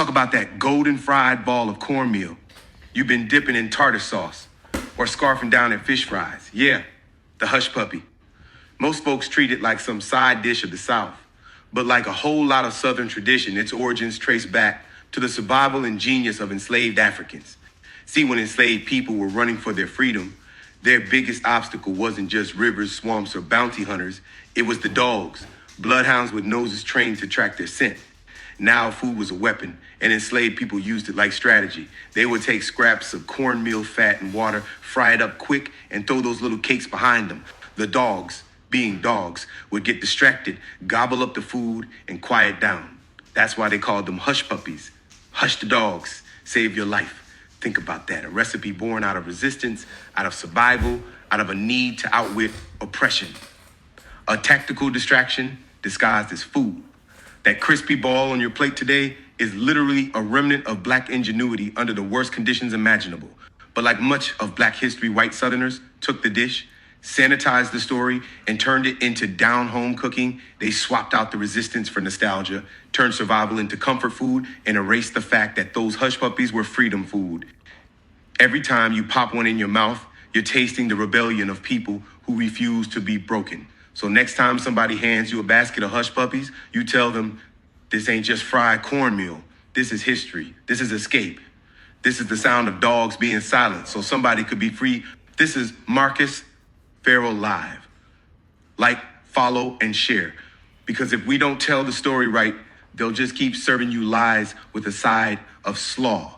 talk about that golden fried ball of cornmeal you've been dipping in tartar sauce or scarfing down in fish fries. Yeah, the hush puppy. Most folks treat it like some side dish of the South, but like a whole lot of Southern tradition, its origins trace back to the survival and genius of enslaved Africans. See, when enslaved people were running for their freedom, their biggest obstacle wasn't just rivers, swamps, or bounty hunters. It was the dogs, bloodhounds with noses trained to track their scent. Now food was a weapon, and enslaved people used it like strategy. They would take scraps of cornmeal, fat, and water, fry it up quick, and throw those little cakes behind them. The dogs, being dogs, would get distracted, gobble up the food, and quiet down. That's why they called them hush puppies. Hush the dogs, save your life. Think about that. A recipe born out of resistance, out of survival, out of a need to outwit oppression. A tactical distraction disguised as food. That crispy ball on your plate today is literally a remnant of Black ingenuity under the worst conditions imaginable. But like much of Black history, white Southerners took the dish, sanitized the story, and turned it into down-home cooking. They swapped out the resistance for nostalgia, turned survival into comfort food, and erased the fact that those hush puppies were freedom food. Every time you pop one in your mouth, you're tasting the rebellion of people who refuse to be broken. So next time somebody hands you a basket of hush puppies, you tell them, this ain't just fried cornmeal. This is history. This is escape. This is the sound of dogs being silent so somebody could be free. This is Marcus Ferrell Live. Like, follow, and share. Because if we don't tell the story right, they'll just keep serving you lies with a side of slaw.